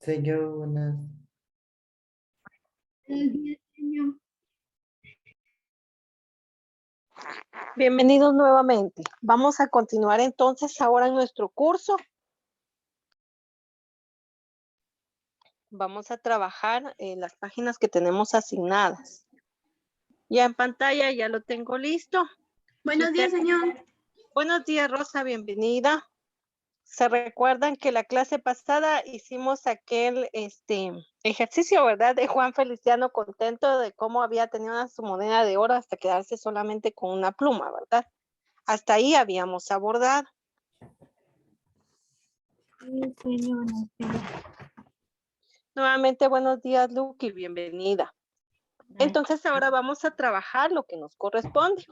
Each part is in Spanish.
Soy yo, buenas. Buenos días, señor. Bienvenidos nuevamente. Vamos a continuar entonces ahora en nuestro curso. Vamos a trabajar en las páginas que tenemos asignadas. Ya en pantalla ya lo tengo listo. Buenos días, señor. Buenos días, Rosa, bienvenida. Se recuerdan que la clase pasada hicimos aquel ejercicio, ¿verdad? De Juan Feliciano contento de cómo había tenido su moneda de oro hasta quedarse solamente con una pluma, ¿verdad? Hasta ahí habíamos abordado. Sí, señor. Nuevamente, buenos días, Lucky, bienvenida. Entonces ahora vamos a trabajar lo que nos corresponde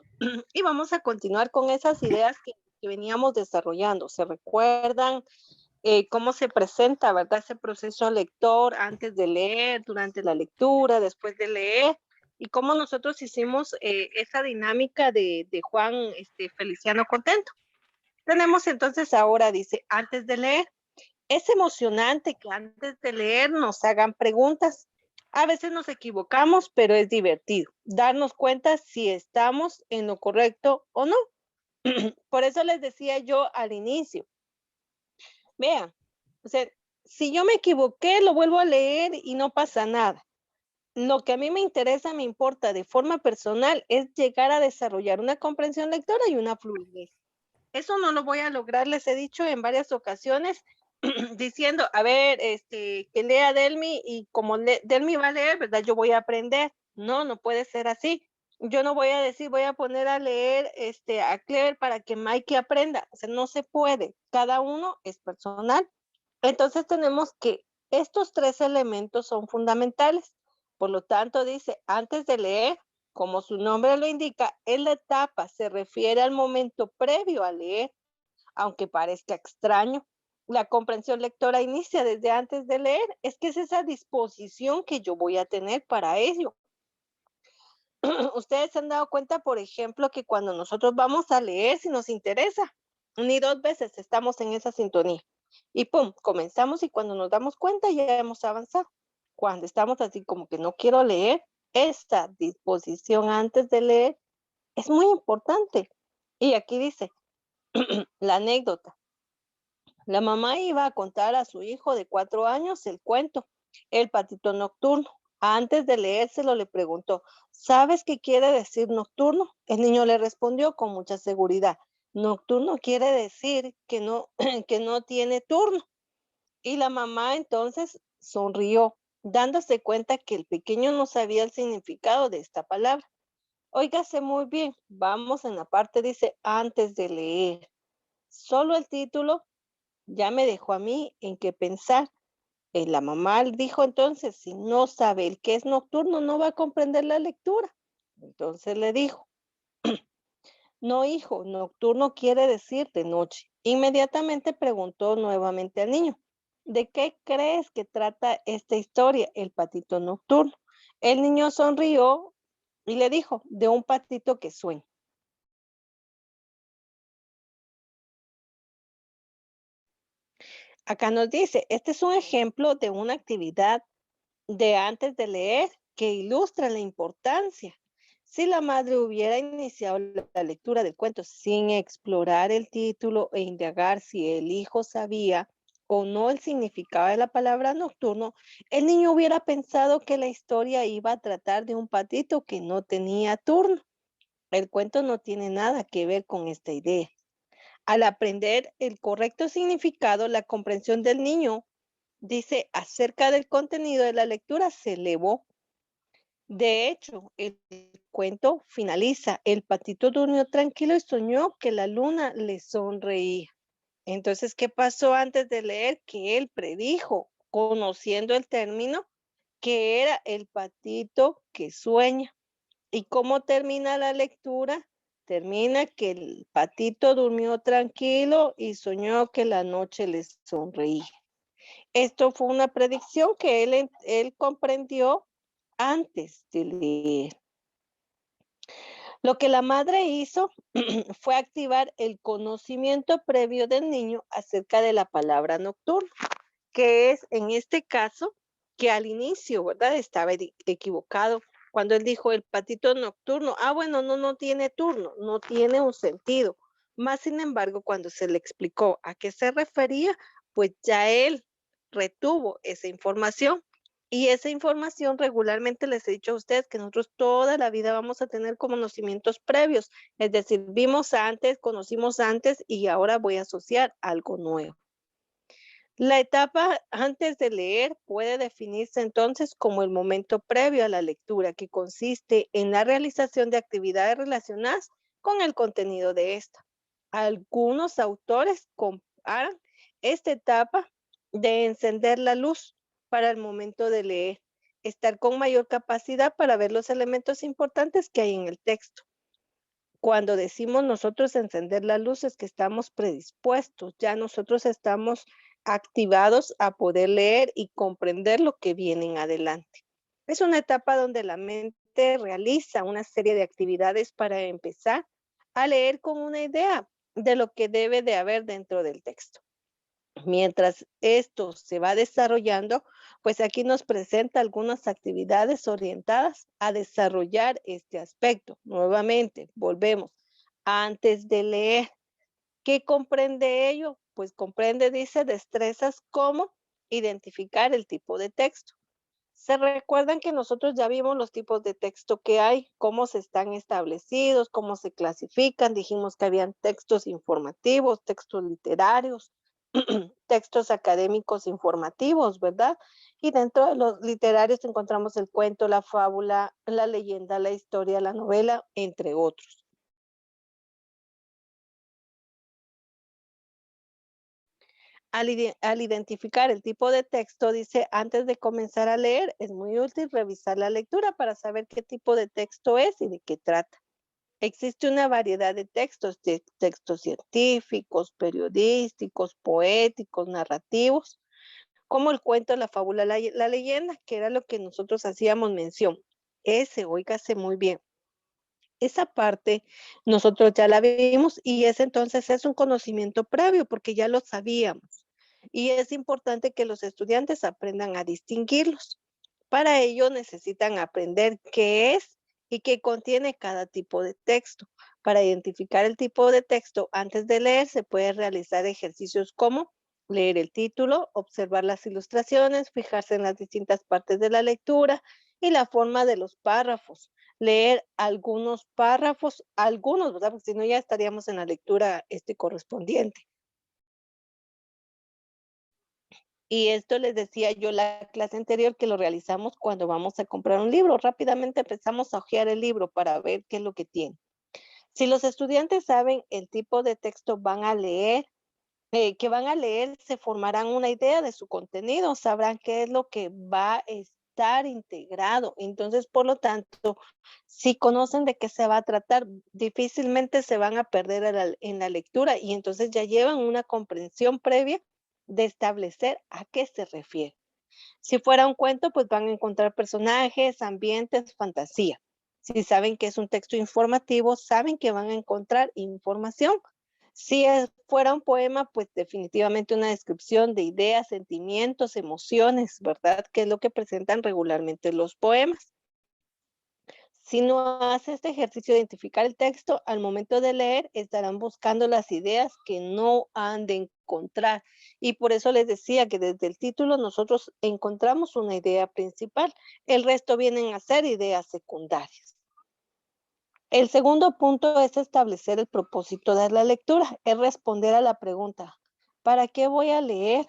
y vamos a continuar con esas ideas que veníamos desarrollando. ¿Se recuerdan cómo se presenta, verdad, ese proceso lector antes de leer, durante la lectura, después de leer? Y cómo nosotros hicimos esa dinámica de Juan Feliciano contento. Tenemos entonces ahora, dice, antes de leer. Es emocionante que antes de leer nos hagan preguntas. A veces nos equivocamos, pero es divertido darnos cuenta si estamos en lo correcto o no. Por eso les decía yo al inicio, vean, o sea, si yo me equivoqué, lo vuelvo a leer y no pasa nada. Lo que a mí me interesa, me importa de forma personal, es llegar a desarrollar una comprensión lectora y una fluidez. Eso no lo voy a lograr, les he dicho en varias ocasiones, diciendo, a ver, que lea Delmi y como Delmi va a leer, ¿verdad? Yo voy a aprender. No, no puede ser así. Yo no voy a decir, voy a poner a leer a Clever para que Mikey aprenda. O sea, no se puede. Cada uno es personal. Entonces tenemos que estos tres elementos son fundamentales. Por lo tanto, dice, antes de leer, como su nombre lo indica, es la etapa, se refiere al momento previo a leer, aunque parezca extraño. La comprensión lectora inicia desde antes de leer, es que es esa disposición que yo voy a tener para ello. Ustedes se han dado cuenta, por ejemplo, que cuando nosotros vamos a leer, si nos interesa, ni dos veces estamos en esa sintonía. Y pum, comenzamos y cuando nos damos cuenta ya hemos avanzado. Cuando estamos así como que no quiero leer, esta disposición antes de leer es muy importante. Y aquí dice la anécdota. La mamá iba a contar a su hijo de 4 años el cuento, El patito nocturno. Antes de leérselo le preguntó, ¿sabes qué quiere decir nocturno? El niño le respondió con mucha seguridad, nocturno quiere decir que no tiene turno. Y la mamá entonces sonrió, dándose cuenta que el pequeño no sabía el significado de esta palabra. Óigase muy bien, vamos en la parte, dice, antes de leer. Solo el título ya me dejó a mí en qué pensar. La mamá dijo entonces, si no sabe el que es nocturno, no va a comprender la lectura. Entonces le dijo, no, hijo, nocturno quiere decir de noche. Inmediatamente preguntó nuevamente al niño, ¿de qué crees que trata esta historia, el patito nocturno? El niño sonrió y le dijo, de un patito que sueña. Acá nos dice, este es un ejemplo de una actividad de antes de leer que ilustra la importancia. Si la madre hubiera iniciado la lectura del cuento sin explorar el título e indagar si el hijo sabía o no el significado de la palabra nocturno, el niño hubiera pensado que la historia iba a tratar de un patito que no tenía turno. El cuento no tiene nada que ver con esta idea. Al aprender el correcto significado, la comprensión del niño, dice, acerca del contenido de la lectura se elevó. De hecho, el cuento finaliza. El patito durmió tranquilo y soñó que la luna le sonreía. Entonces, ¿qué pasó antes de leer? Que él predijo, conociendo el término, que era el patito que sueña. ¿Y cómo termina la lectura? Termina que el patito durmió tranquilo y soñó que la noche le sonreía. Esto fue una predicción que él comprendió antes de leer. Lo que la madre hizo fue activar el conocimiento previo del niño acerca de la palabra nocturno. que es en este caso que al inicio, ¿verdad? Estaba equivocado cuando él dijo el patito nocturno. Ah, bueno, no tiene turno, no tiene un sentido. Más sin embargo, cuando se le explicó a qué se refería, pues ya él retuvo esa información. Y esa información regularmente les he dicho a ustedes que nosotros toda la vida vamos a tener conocimientos previos. Es decir, vimos antes, conocimos antes y ahora voy a asociar algo nuevo. La etapa antes de leer puede definirse entonces como el momento previo a la lectura, que consiste en la realización de actividades relacionadas con el contenido de esta. Algunos autores comparan esta etapa de encender la luz para el momento de leer, estar con mayor capacidad para ver los elementos importantes que hay en el texto. Cuando decimos nosotros encender la luz es que estamos predispuestos, ya nosotros estamos activados a poder leer y comprender lo que viene en adelante. Es una etapa donde la mente realiza una serie de actividades para empezar a leer con una idea de lo que debe de haber dentro del texto. Mientras esto se va desarrollando, pues aquí nos presenta algunas actividades orientadas a desarrollar este aspecto. Nuevamente, volvemos. Antes de leer, ¿qué comprende ello? Pues comprende, dice, destrezas como identificar el tipo de texto. Se recuerdan que nosotros ya vimos los tipos de texto que hay, cómo se están establecidos, cómo se clasifican. Dijimos que habían textos informativos, textos literarios, textos académicos informativos, ¿verdad? Y dentro de los literarios encontramos el cuento, la fábula, la leyenda, la historia, la novela, entre otros. Al identificar el tipo de texto, dice, antes de comenzar a leer, es muy útil revisar la lectura para saber qué tipo de texto es y de qué trata. Existe una variedad de textos, textos científicos, periodísticos, poéticos, narrativos, como el cuento, la fábula, la leyenda, que era lo que nosotros hacíamos mención. Óigase muy bien. Esa parte nosotros ya la vimos y ese entonces es un conocimiento previo porque ya lo sabíamos. Y es importante que los estudiantes aprendan a distinguirlos. Para ello necesitan aprender qué es y qué contiene cada tipo de texto. Para identificar el tipo de texto antes de leer se puede realizar ejercicios como leer el título, observar las ilustraciones, fijarse en las distintas partes de la lectura y la forma de los párrafos. Leer algunos párrafos, algunos, ¿verdad? Porque si no ya estaríamos en la lectura correspondiente. Y esto les decía yo la clase anterior que lo realizamos cuando vamos a comprar un libro. Rápidamente empezamos a hojear el libro para ver qué es lo que tiene. Si los estudiantes saben el tipo de texto que van a leer, se formarán una idea de su contenido, sabrán qué es lo que va a estar integrado. Entonces, por lo tanto, si conocen de qué se va a tratar, difícilmente se van a perder en la lectura y entonces ya llevan una comprensión previa de establecer a qué se refiere. Si fuera un cuento, pues van a encontrar personajes, ambientes, fantasía. Si saben que es un texto informativo, saben que van a encontrar información. Si fuera un poema, pues definitivamente una descripción de ideas, sentimientos, emociones, ¿verdad? Que es lo que presentan regularmente los poemas. Si no hace este ejercicio de identificar el texto, al momento de leer estarán buscando las ideas que no han de encontrar. Y por eso les decía que desde el título nosotros encontramos una idea principal. El resto vienen a ser ideas secundarias. El segundo punto es establecer el propósito de la lectura, es responder a la pregunta, ¿para qué voy a leer?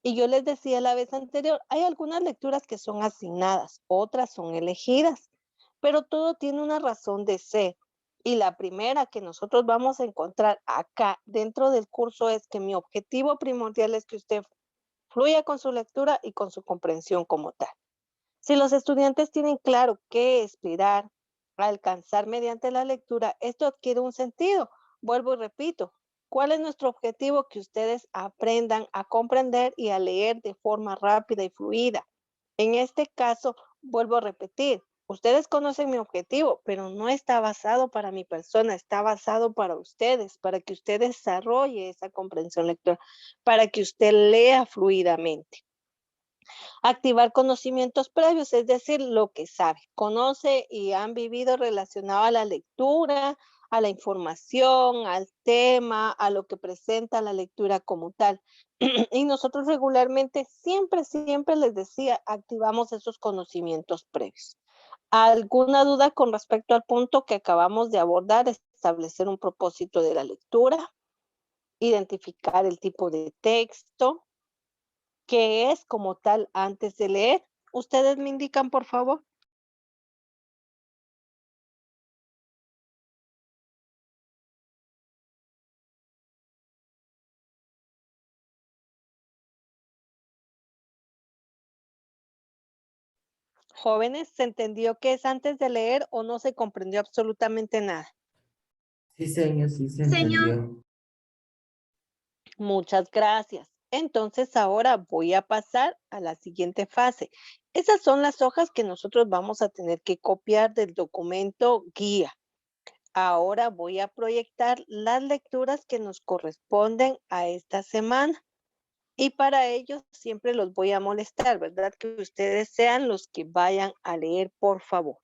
Y yo les decía la vez anterior, hay algunas lecturas que son asignadas, otras son elegidas, pero todo tiene una razón de ser. Y la primera que nosotros vamos a encontrar acá dentro del curso es que mi objetivo primordial es que usted fluya con su lectura y con su comprensión como tal. Si los estudiantes tienen claro qué esperar, alcanzar mediante la lectura, esto adquiere un sentido. Vuelvo y repito, ¿cuál es nuestro objetivo? Que ustedes aprendan a comprender y a leer de forma rápida y fluida. En este caso, vuelvo a repetir, Ustedes conocen mi objetivo, pero no está basado para mi persona, está basado para ustedes, para que usted desarrolle esa comprensión lectora, para que usted lea fluidamente. Activar conocimientos previos, es decir, lo que sabe, conoce y han vivido relacionado a la lectura, a la información, al tema, a lo que presenta la lectura como tal. Y nosotros regularmente, siempre les decía, activamos esos conocimientos previos. ¿Alguna duda con respecto al punto que acabamos de abordar? Establecer un propósito de la lectura, identificar el tipo de texto, qué es como tal antes de leer. ¿Ustedes me indican, por favor? Jóvenes, ¿se entendió qué es antes de leer o no se comprendió absolutamente nada? Sí, señor, sí se Señor. entendió. Muchas gracias. Entonces ahora voy a pasar a la siguiente fase. Esas son las hojas que nosotros vamos a tener que copiar del documento guía. Ahora voy a proyectar las lecturas que nos corresponden a esta semana. Y para ello siempre los voy a molestar, ¿verdad? Que ustedes sean los que vayan a leer, por favor.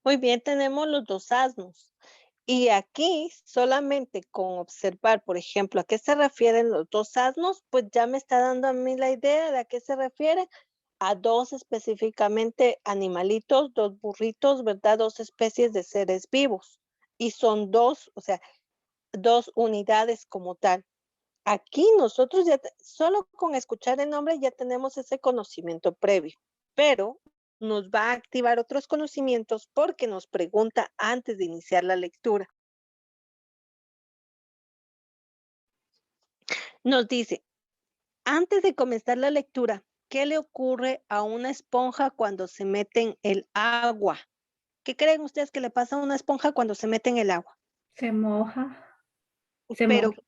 Muy bien, tenemos los dos asnos. Y aquí solamente con observar, por ejemplo, a qué se refieren los dos asnos, pues ya me está dando a mí la idea de a qué se refiere. A dos específicamente animalitos, dos burritos, ¿verdad? Dos especies de seres vivos. Y son dos, o sea, dos unidades como tal. Aquí nosotros ya, solo con escuchar el nombre ya tenemos ese conocimiento previo, pero nos va a activar otros conocimientos porque nos pregunta antes de iniciar la lectura. Nos dice, antes de comenzar la lectura, ¿qué le ocurre a una esponja cuando se mete en el agua? ¿Qué creen ustedes que le pasa a una esponja cuando se mete en el agua? Se moja. Se Pero moja.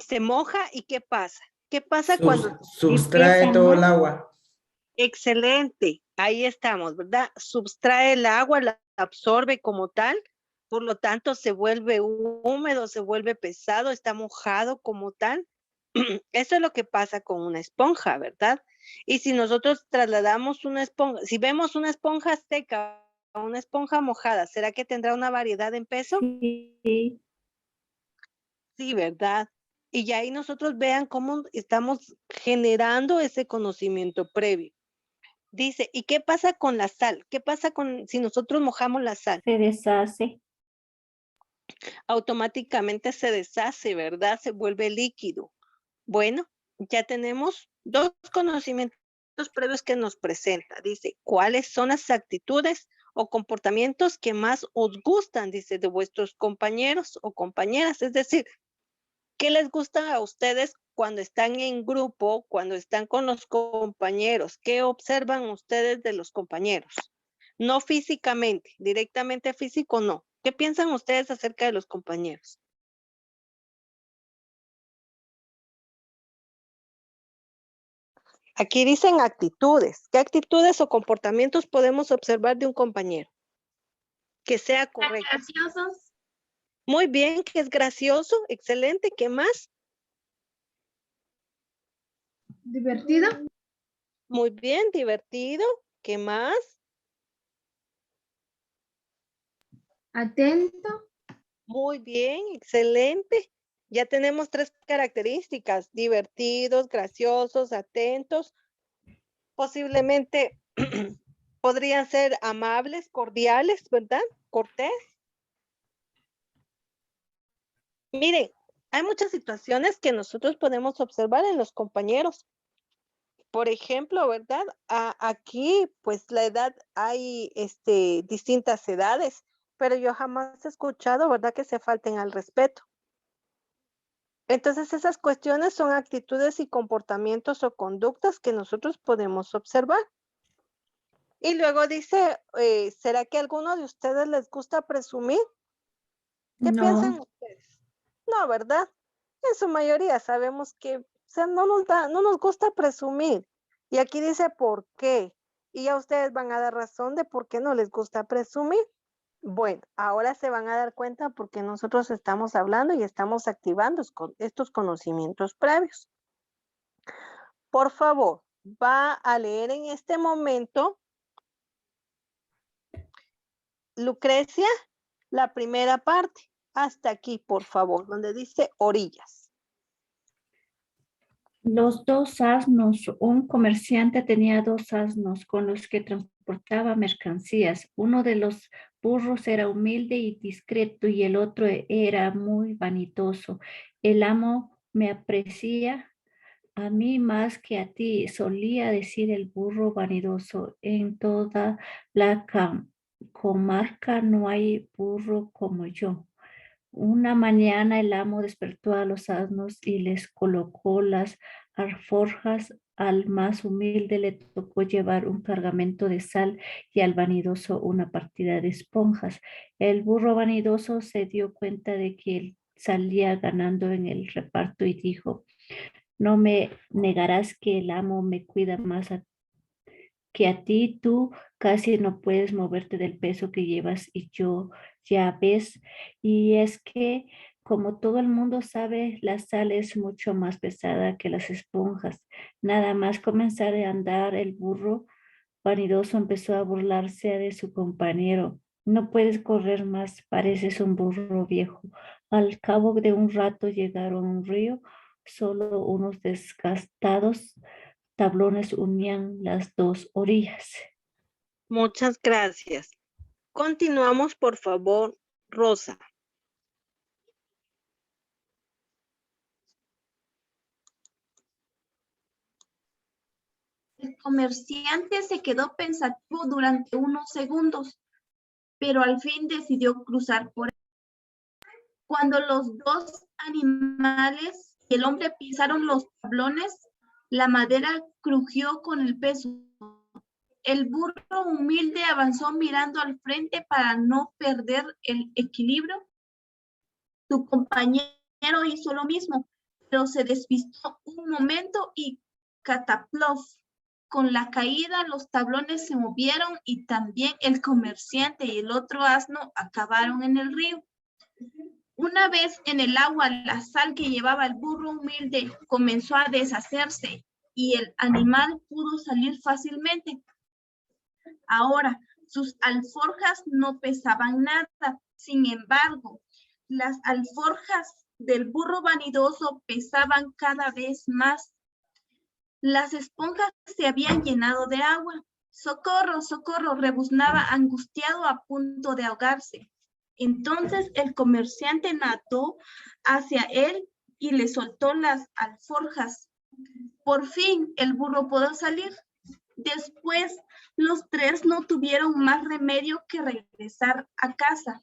se moja y ¿qué pasa? ¿Qué pasa cuando Sustrae Empieza, todo ¿no? el agua. excelente, ahí estamos, ¿verdad? Subtrae el agua, la absorbe como tal, por lo tanto se vuelve húmedo, se vuelve pesado, está mojado como tal. Eso es lo que pasa con una esponja, ¿verdad? Y si nosotros trasladamos una esponja, si vemos una esponja seca o una esponja mojada, ¿será que tendrá una variedad en peso? Sí. Sí, ¿verdad? Y ya ahí nosotros vean cómo estamos generando ese conocimiento previo. Dice, ¿y qué pasa con la sal? ¿Qué pasa con si nosotros mojamos la sal? Se deshace. Automáticamente se deshace, ¿verdad? Se vuelve líquido. Bueno, ya tenemos dos conocimientos previos que nos presenta. Dice, ¿cuáles son las actitudes o comportamientos que más os gustan? Dice, de vuestros compañeros o compañeras. Es decir, ¿qué les gusta a ustedes cuando están en grupo, cuando están con los compañeros? ¿Qué observan ustedes de los compañeros? No físicamente, directamente físico no. ¿Qué piensan ustedes acerca de los compañeros? Aquí dicen actitudes. ¿Qué actitudes o comportamientos podemos observar de un compañero? Que sea correcto. Graciosos. Muy bien, que es gracioso, excelente. ¿Qué más? Divertido. Muy bien, divertido. ¿Qué más? Atento. Muy bien, excelente. Ya tenemos tres características, divertidos, graciosos, atentos. Posiblemente podrían ser amables, cordiales, ¿verdad? Cortés. Miren, hay muchas situaciones que nosotros podemos observar en los compañeros. Por ejemplo, ¿verdad? Aquí, pues la edad, hay distintas edades. pero yo jamás he escuchado, ¿verdad?, que se falten al respeto. Entonces, esas cuestiones son actitudes y comportamientos o conductas que nosotros podemos observar. Y luego dice, ¿será que a alguno de ustedes les gusta presumir? ¿Qué piensan No, ustedes? No, ¿verdad? En su mayoría sabemos que, o sea, no nos gusta presumir. Y aquí dice por qué. Y ya ustedes van a dar razón de por qué no les gusta presumir. Bueno, ahora se van a dar cuenta porque nosotros estamos hablando y estamos activando estos conocimientos previos. Por favor, va a leer en este momento, Lucrecia, la primera parte. Hasta aquí, por favor, donde dice orillas. los dos asnos. Un comerciante tenía dos asnos con los que transportaba mercancías. Uno de los burros era humilde y discreto y el otro era muy vanidoso. El amo me aprecia a mí más que a ti, solía decir el burro vanidoso. En toda la comarca no hay burro como yo. Una mañana el amo despertó a los asnos y les colocó las alforjas. Al más humilde le tocó llevar un cargamento de sal y al vanidoso una partida de esponjas. El burro vanidoso se dio cuenta de que él salía ganando en el reparto y dijo: no me negarás que el amo me cuida más que a ti. Tú casi no puedes moverte del peso que llevas y yo ya ves. Y es que, como todo el mundo sabe, la sal es mucho más pesada que las esponjas. Nada más comenzar a andar, el burro vanidoso empezó a burlarse de su compañero. No puedes correr más, pareces un burro viejo. Al cabo de un rato llegaron a un río, solo unos desgastados tablones unían las dos orillas. Muchas gracias. Continuamos, por favor, Rosa. El comerciante se quedó pensativo durante unos segundos, pero al fin decidió cruzar por él. Cuando los dos animales y el hombre pisaron los tablones, la madera crujió con el peso. El burro humilde avanzó mirando al frente para no perder el equilibrio. Su compañero hizo lo mismo, pero se despistó un momento y cataplof. Con la caída, los tablones se movieron y también el comerciante y el otro asno acabaron en el río. Una vez en el agua, la sal que llevaba el burro humilde comenzó a deshacerse y el animal pudo salir fácilmente. Ahora, sus alforjas no pesaban nada. Sin embargo, las alforjas del burro vanidoso pesaban cada vez más. Las esponjas se habían llenado de agua. ¡Socorro, socorro!, rebuznaba angustiado a punto de ahogarse. Entonces el comerciante nadó hacia él y le soltó las alforjas. Por fin el burro pudo salir. Después los tres no tuvieron más remedio que regresar a casa.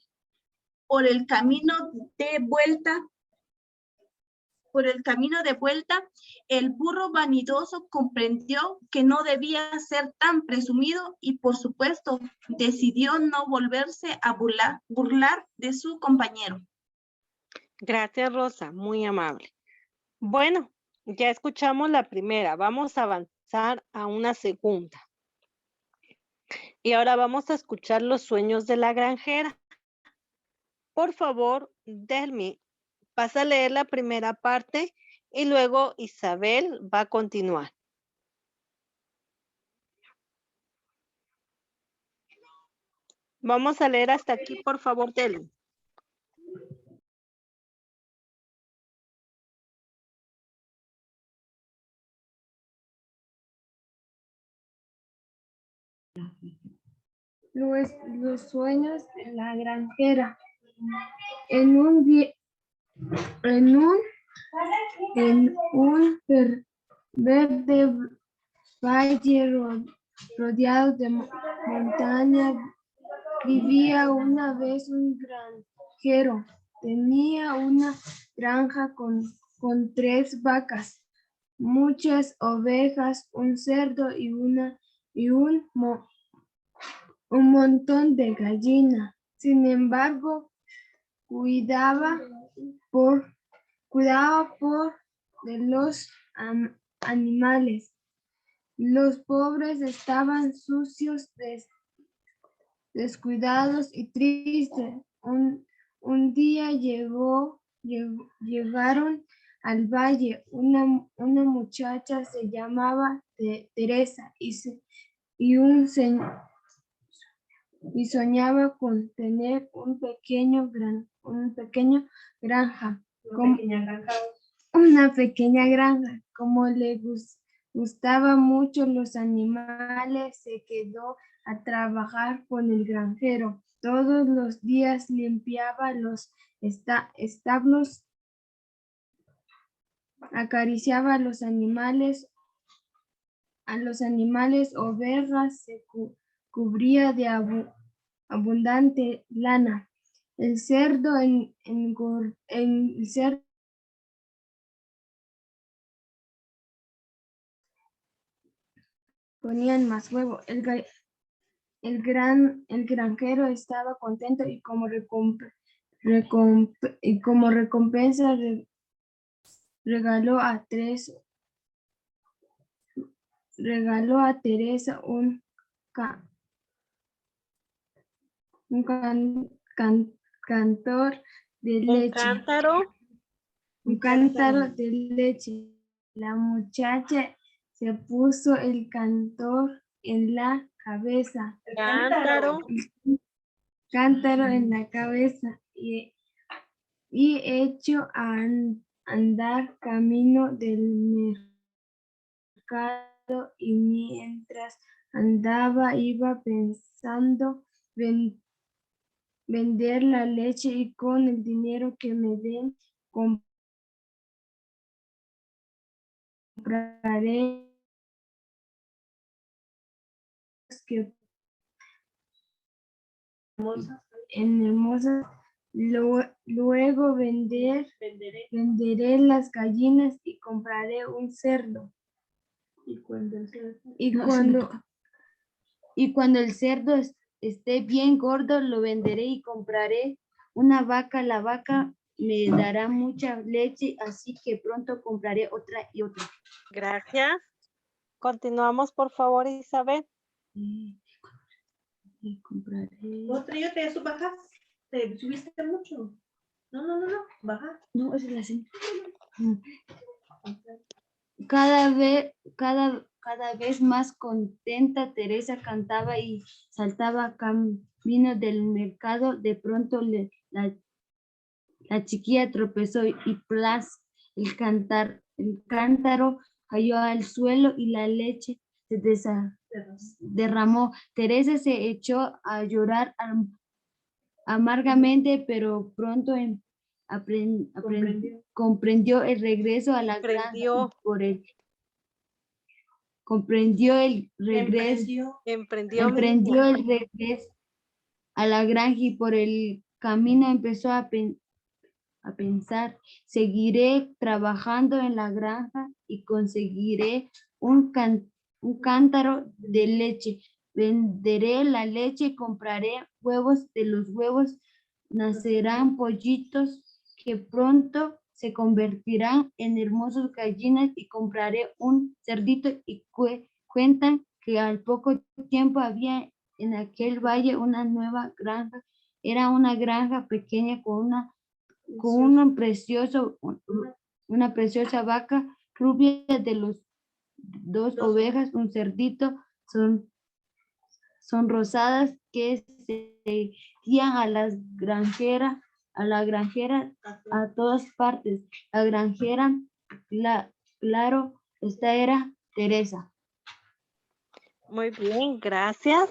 Por el camino de vuelta, el burro vanidoso comprendió que no debía ser tan presumido y, por supuesto, decidió no volverse a burlar de su compañero. Gracias, Rosa, muy amable. Bueno, ya escuchamos la primera, vamos a avanzar a una segunda. Y ahora vamos a escuchar los sueños de la granjera. Por favor, Delmi, vas a leer la primera parte y luego Isabel va a continuar. Vamos a leer hasta aquí, por favor, Delmi. Los sueños de la granjera. En un verde valle rodeado de montañas Vivía una vez un granjero. Tenía una granja con 3 vacas, muchas ovejas, un cerdo y un montón de gallinas. Sin embargo, cuidaba por de los animales. Los pobres estaban sucios, descuidados y tristes. Un día llegaron al valle una muchacha se llamaba Teresa y soñaba con tener un pequeño granja. Una pequeña granja. Como le gustaba mucho los animales, se quedó a trabajar con el granjero. Todos los días limpiaba los establos, acariciaba a los animales, ovejas, se cubría de abundante lana. El cerdo el cerdo ponían más huevo. El granjero estaba contento y como recompensa regaló a Teresa un cantor de Un leche. cántaro. Un cántaro de leche. La muchacha se puso el cantor en la cabeza. Cántaro en la cabeza y echó a andar camino del mercado y mientras andaba iba pensando vender la leche y con el dinero que me den compraré que en hermosas. Luego venderé las gallinas y compraré un cerdo. Y cuando el cerdo esté bien gordo, lo venderé y compraré una vaca. La vaca me dará mucha leche, así que pronto compraré otra y otra. Gracias. Continuamos, por favor, Isabel. Y compraré. Otra, yo te bajas. Te subiste mucho. No, baja. No, esa es la señal. Cada vez más contenta, Teresa cantaba y saltaba camino del mercado. De pronto la chiquilla tropezó y ¡plas! El cántaro cayó al suelo y la leche se derramó. Teresa se echó a llorar amargamente, pero pronto comprendió el regreso a la granja emprendió el regreso a la granja y por el camino empezó a pensar: seguiré trabajando en la granja y conseguiré un cántaro de leche. Venderé la leche y compraré huevos. De los huevos nacerán pollitos que pronto se convertirán en hermosas gallinas y compraré un cerdito. Y cuentan que al poco tiempo había en aquel valle una nueva granja. Era una granja pequeña con una preciosa vaca rubia, de los 2 ovejas, un cerdito, son rosadas que seguían a la granjera a todas partes. La granjera, claro, esta era Teresa. Muy bien, gracias.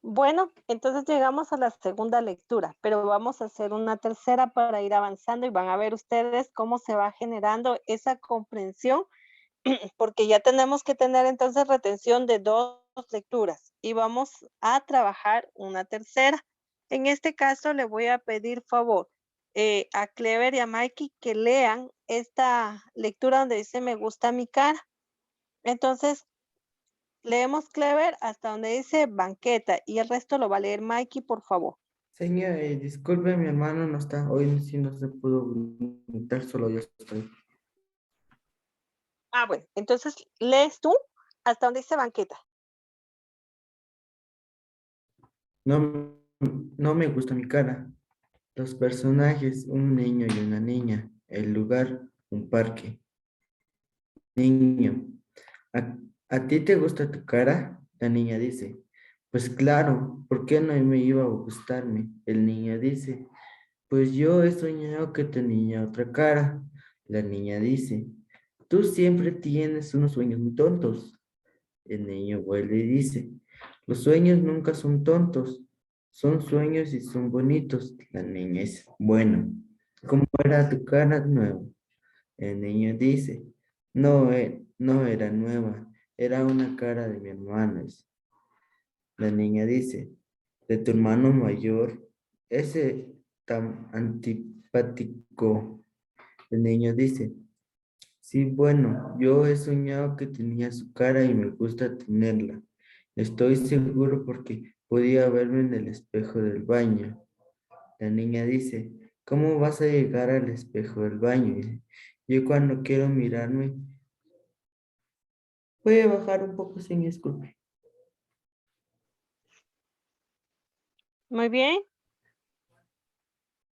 Bueno, entonces llegamos a la segunda lectura, pero vamos a hacer una tercera para ir avanzando y van a ver ustedes cómo se va generando esa comprensión, porque ya tenemos que tener entonces retención de 2 lecturas y vamos a trabajar una tercera. En este caso le voy a pedir favor a Clever y a Mikey que lean esta lectura donde dice me gusta mi cara. Entonces, leemos Clever hasta donde dice banqueta y el resto lo va a leer Mikey, por favor. Señor, disculpe, mi hermano no está, hoy sí no se pudo conectar, solo yo estoy. Ah, bueno, entonces lees tú hasta donde dice banqueta. No, no me gusta mi cara. Los personajes, un niño y una niña. El lugar, un parque. Niño, ¿a ti te gusta tu cara? La niña dice, pues claro, ¿por qué no me iba a gustarme? El niño dice, pues yo he soñado que tenía otra cara. La niña dice, tú siempre tienes unos sueños muy tontos. El niño vuelve y dice, los sueños nunca son tontos, son sueños y son bonitos. La niña dice, bueno, ¿cómo era tu cara nueva? El niño dice, no, no era nueva, era una cara de mi hermano. La niña dice, de tu hermano mayor, ese tan antipático. El niño dice, sí, bueno, yo he soñado que tenía su cara y me gusta tenerla. Estoy seguro porque podía verme en el espejo del baño. La niña dice, ¿cómo vas a llegar al espejo del baño? Dice, yo cuando quiero mirarme, voy a bajar un poco sin disculpe. Muy bien.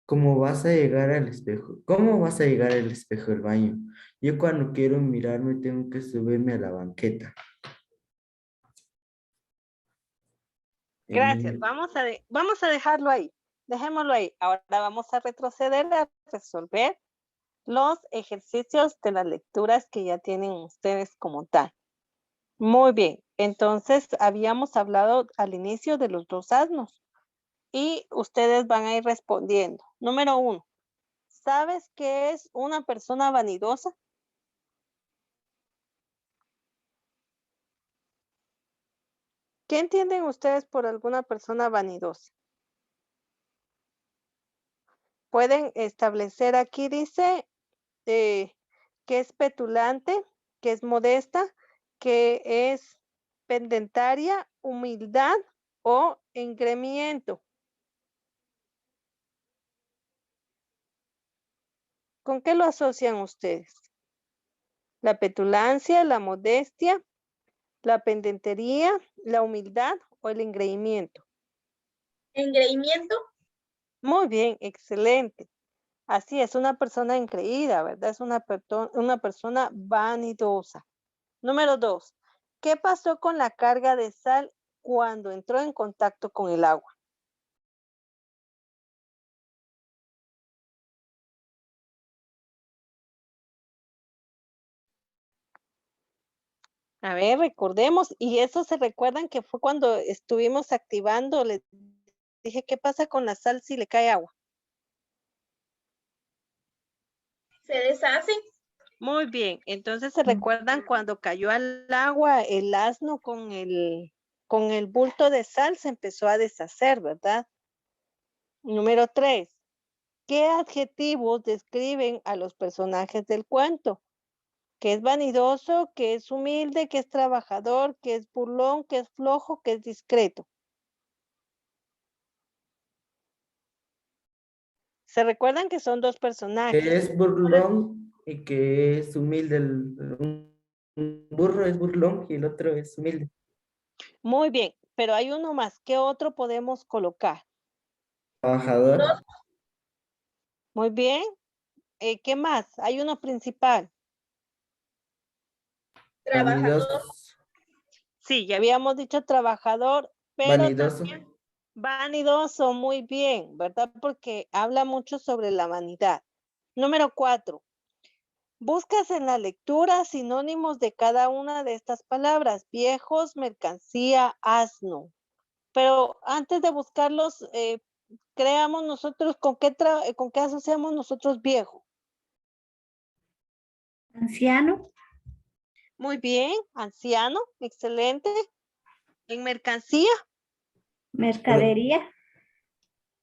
¿Cómo vas a llegar al espejo? ¿Cómo vas a llegar al espejo del baño? Yo cuando quiero mirarme tengo que subirme a la banqueta. El Gracias. niño, Vamos a dejarlo ahí. Dejémoslo ahí. Ahora vamos a retroceder a resolver los ejercicios de las lecturas que ya tienen ustedes como tal. Muy bien. Entonces, habíamos hablado al inicio de los dos asnos y ustedes van a ir respondiendo. Número 1. ¿Sabes qué es una persona vanidosa? ¿Qué entienden ustedes por alguna persona vanidosa? Pueden establecer aquí, dice, que es petulante, que es modesta, que es pendentaria, humildad o engreimiento. ¿Con qué lo asocian ustedes? La petulancia, la modestia, la pendentería, la humildad o el engreimiento. Engreimiento. Muy bien, excelente. Así es, una persona engreída, ¿verdad? Es una persona vanidosa. Número 2. ¿Qué pasó con la carga de sal cuando entró en contacto con el agua? A ver, recordemos, y eso se recuerdan que fue cuando estuvimos activando, les dije, ¿qué pasa con la sal si le cae agua? Se deshacen. Muy bien, entonces se recuerdan cuando cayó al agua el asno con el bulto de sal se empezó a deshacer, ¿verdad? Número 3. ¿Qué adjetivos describen a los personajes del cuento? Que es vanidoso, que es humilde, que es trabajador, que es burlón, que es flojo, que es discreto. Se recuerdan que son dos personajes. que es burlón y que es humilde. Un burro es burlón y el otro es humilde. Muy bien, pero hay uno más. ¿Qué otro podemos colocar? Trabajador, Muy bien. ¿Qué más? Hay uno principal. vanidoso, Sí, ya habíamos dicho trabajador, pero vanidoso. también vanidoso, muy bien, ¿verdad? Porque habla mucho sobre la vanidad. Número 4. Buscas en la lectura sinónimos de cada una de estas palabras. Viejos, mercancía, asno. Pero antes de buscarlos, creamos nosotros, ¿con qué asociamos nosotros viejo? Anciano, Muy bien, anciano, excelente. En mercancía. Mercadería.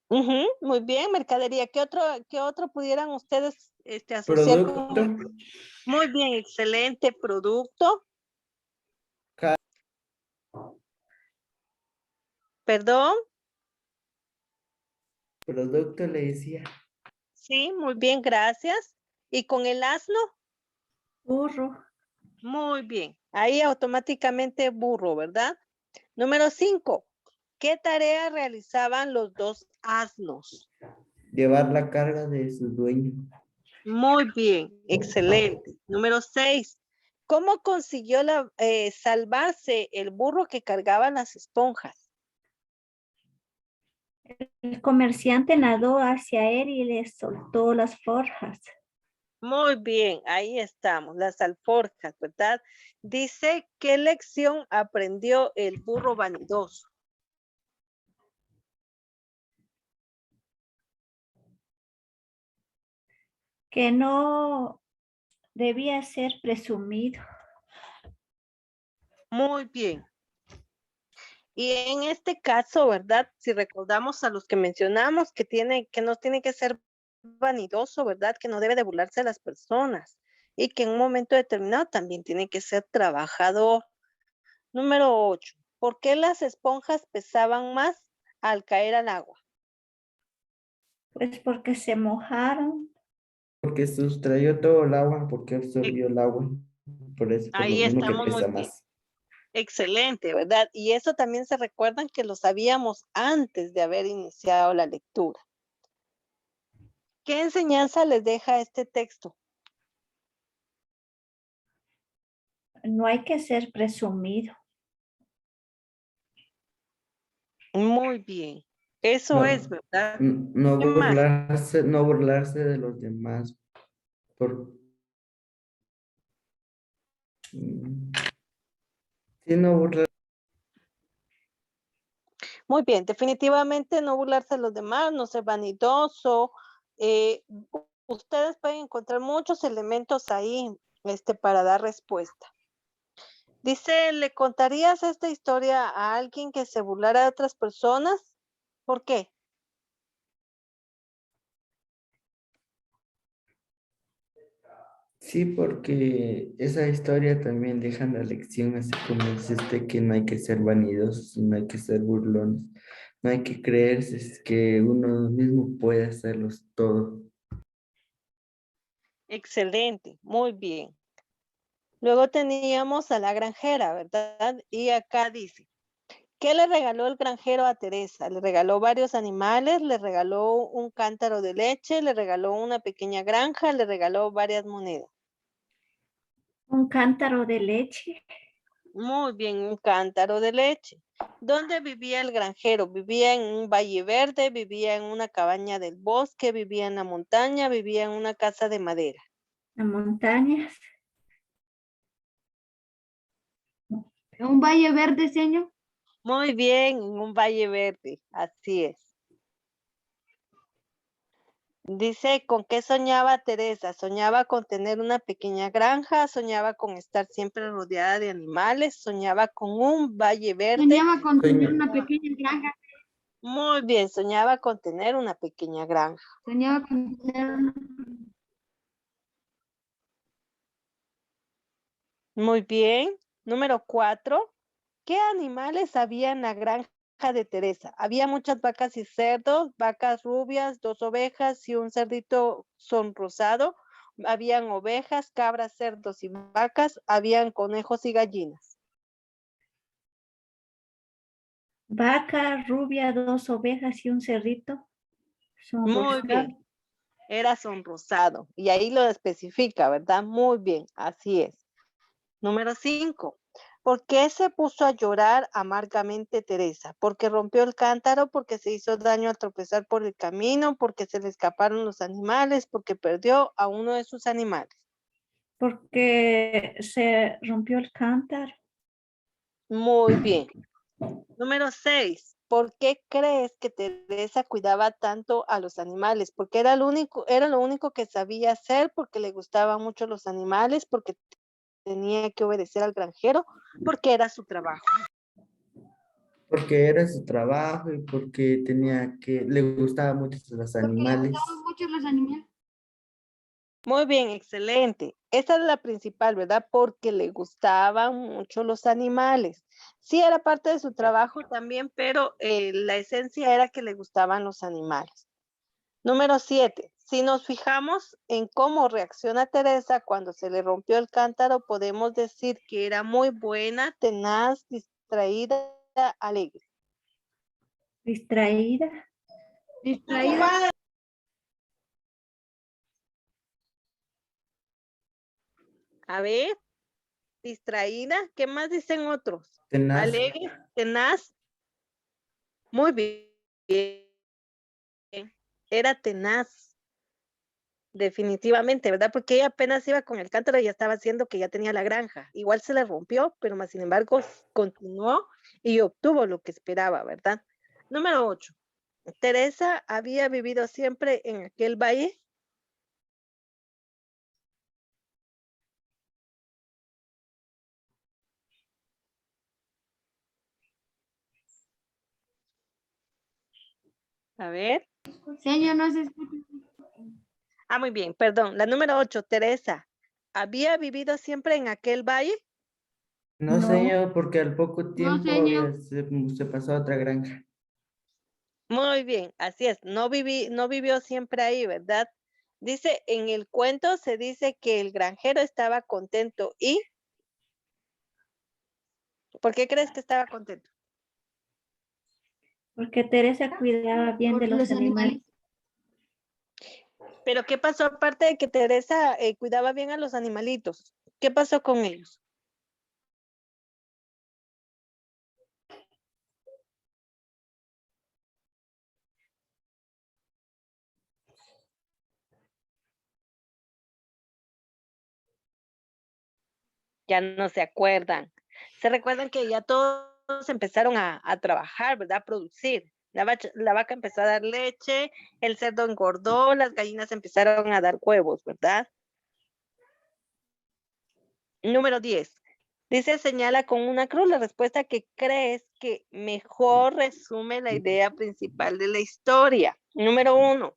Ujú, muy bien, mercadería. ¿Qué otro pudieran ustedes asociar con? Producto. Muy bien, excelente. Producto. Ca- Perdón. Producto le decía. Sí, muy bien, gracias. ¿Y con el asno? Burro. Muy bien. Ahí automáticamente burro, ¿verdad? Número 5. ¿Qué tarea realizaban los dos asnos? Llevar la carga de su dueño. Muy bien, excelente. Número 6. ¿Cómo consiguió salvarse el burro que cargaba las esponjas? El comerciante nadó hacia él y le soltó las forjas. Muy bien, ahí estamos, las alforjas, ¿verdad? Dice, ¿qué lección aprendió el burro vanidoso? Que no debía ser presumido. Muy bien. Y en este caso, ¿verdad? Si recordamos a los que mencionamos que no tiene que ser vanidoso, ¿verdad? Que no debe de burlarse de las personas y que en un momento determinado también tiene que ser trabajador. Número 8. ¿Por qué las esponjas pesaban más al caer al agua? Pues porque se mojaron. Porque sustrayó todo el agua, porque absorbió el agua. Por eso, por lo Ahí mismo que estamos muy pesa bien. más. Excelente, ¿verdad? Y eso también se recuerdan que lo sabíamos antes de haber iniciado la lectura. ¿Qué enseñanza les deja este texto? No hay que ser presumido. Muy bien. Eso es, No, ¿verdad? no ¿Qué más? burlarse, no burlarse de los demás. Por, sí, no burlarse. Muy bien, definitivamente no burlarse de los demás, no ser vanidoso. Ustedes pueden encontrar muchos elementos ahí, para dar respuesta. Dice, ¿le contarías esta historia a alguien que se burlara de otras personas? ¿Por qué? Sí, porque esa historia también deja la lección, así como dice usted, que no hay que ser vanidosos, no hay que ser burlones, no hay que creerse es que uno mismo puede hacerlos todo. Excelente, muy bien. Luego teníamos a la granjera, ¿verdad? Y acá dice, ¿qué le regaló el granjero a Teresa? Le regaló varios animales, le regaló un cántaro de leche, le regaló una pequeña granja, le regaló varias monedas. Un cántaro de leche. Muy bien, un cántaro de leche. ¿Dónde vivía el granjero? ¿Vivía en un valle verde? ¿Vivía en una cabaña del bosque? ¿Vivía en la montaña? ¿Vivía en una casa de madera? Las montañas. Un valle verde, señor. Muy bien, en un valle verde, así es. Dice, ¿con qué soñaba Teresa? Soñaba con tener una pequeña granja, soñaba con estar siempre rodeada de animales, soñaba con un valle verde. Soñaba con tener Sueño. una pequeña granja. Muy bien, soñaba con tener una pequeña granja. Soñaba con tener una... Muy bien. Número 4. ¿Qué animales había en la granja de Teresa? Había muchas vacas y cerdos, vacas rubias, 2 ovejas y un cerdito sonrosado. Habían ovejas, cabras, cerdos y vacas. Habían conejos y gallinas. Vaca rubia, 2 ovejas y un cerrito. Son Muy bien. Era sonrosado. Y ahí lo especifica, ¿verdad? Muy bien. Así es. Número 5. ¿Por qué se puso a llorar amargamente Teresa? ¿Porque rompió el cántaro? ¿Porque se hizo daño al tropezar por el camino? ¿Porque se le escaparon los animales? ¿Porque perdió a uno de sus animales? Porque se rompió el cántaro. Muy bien. Número 6. ¿Por qué crees que Teresa cuidaba tanto a los animales? Porque era lo único que sabía hacer, porque le gustaban mucho los animales, porque tenía que obedecer al granjero, porque era su trabajo. Porque era su trabajo y porque le gustaba mucho los Porque le animales. gustaban mucho los animales. Muy bien, excelente. Esa es la principal, ¿verdad? Porque le gustaban mucho los animales. Sí, era parte de su trabajo también, pero la esencia era que le gustaban los animales. Número 7. Si nos fijamos en cómo reacciona Teresa cuando se le rompió el cántaro, podemos decir que era muy buena, tenaz, distraída, alegre. Distraída. Distraída. A ver, distraída. ¿Qué más dicen otros? Tenaz. Alegre, tenaz. Muy bien. Era tenaz. Definitivamente, ¿verdad? Porque ella apenas iba con el cántaro y ya estaba haciendo que ya tenía la granja. Igual se le rompió, pero más sin embargo continuó y obtuvo lo que esperaba, ¿verdad? Número 8. Teresa había vivido siempre en aquel valle. A ver. Señor, no se escucha. Ah, muy bien, perdón. La número 8, Teresa. ¿Había vivido siempre en aquel valle? No, No. señor, porque al poco tiempo señor. se pasó a otra granja. Muy bien, así es. No vivió siempre ahí, ¿verdad? Dice, en el cuento se dice que el granjero estaba contento. ¿Y por qué crees que estaba contento? Porque Teresa cuidaba bien de Por los los animales. animales. Pero ¿qué pasó aparte de que Teresa cuidaba bien a los animalitos? ¿Qué pasó con ellos? Ya no se acuerdan. Se recuerdan que ya todos empezaron a trabajar, ¿verdad? A producir. La vaca empezó a dar leche, el cerdo engordó, las gallinas empezaron a dar huevos, ¿verdad? Número 10. Dice, señala con una cruz la respuesta que crees que mejor resume la idea principal de la historia. Número 1.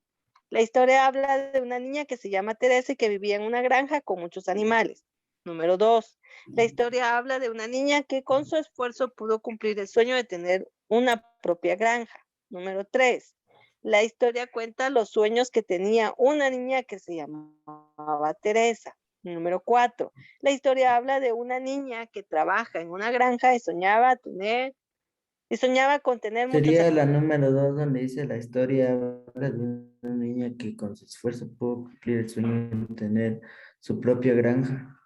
La historia habla de una niña que se llama Teresa y que vivía en una granja con muchos animales. Número 2. La historia habla de una niña que con su esfuerzo pudo cumplir el sueño de tener una propia granja. Número 3. La historia cuenta los sueños que tenía una niña que se llamaba Teresa. Número 4. La historia habla de una niña que trabaja en una granja y soñaba con tener muchos Sería la animales. número 2 donde dice la historia habla de una niña que con su esfuerzo pudo cumplir el sueño de tener su propia granja.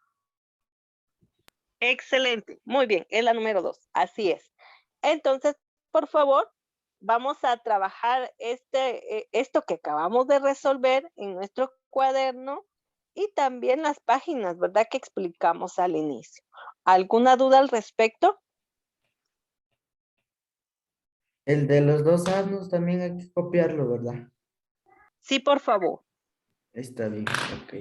Excelente, muy bien, es la número 2, así es. Entonces, por favor, vamos a trabajar esto que acabamos de resolver en nuestro cuaderno y también las páginas, ¿verdad? Que explicamos al inicio. ¿Alguna duda al respecto? El de los 2 asnos también hay que copiarlo, ¿verdad? Sí, por favor. Está bien, ok.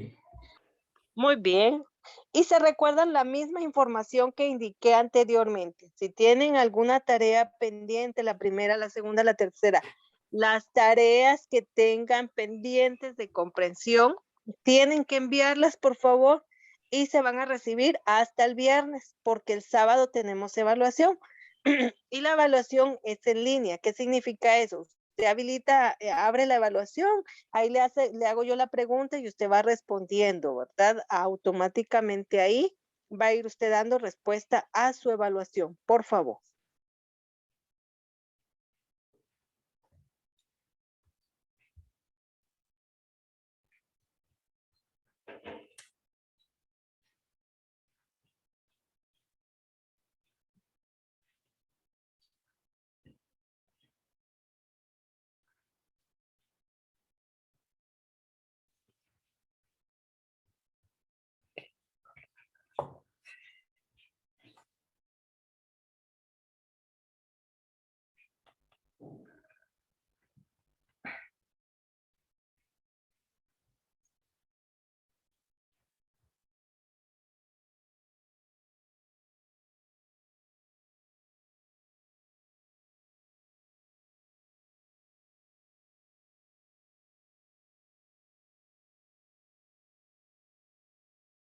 Muy bien. Y se recuerdan la misma información que indiqué anteriormente. Si tienen alguna tarea pendiente, la primera, la segunda, la tercera, las tareas que tengan pendientes de comprensión, tienen que enviarlas, por favor, y se van a recibir hasta el viernes, porque el sábado tenemos evaluación. Y la evaluación es en línea. ¿Qué significa eso? Usted habilita, abre la evaluación, ahí le hago yo la pregunta y usted va respondiendo, ¿verdad? Automáticamente ahí va a ir usted dando respuesta a su evaluación, por favor.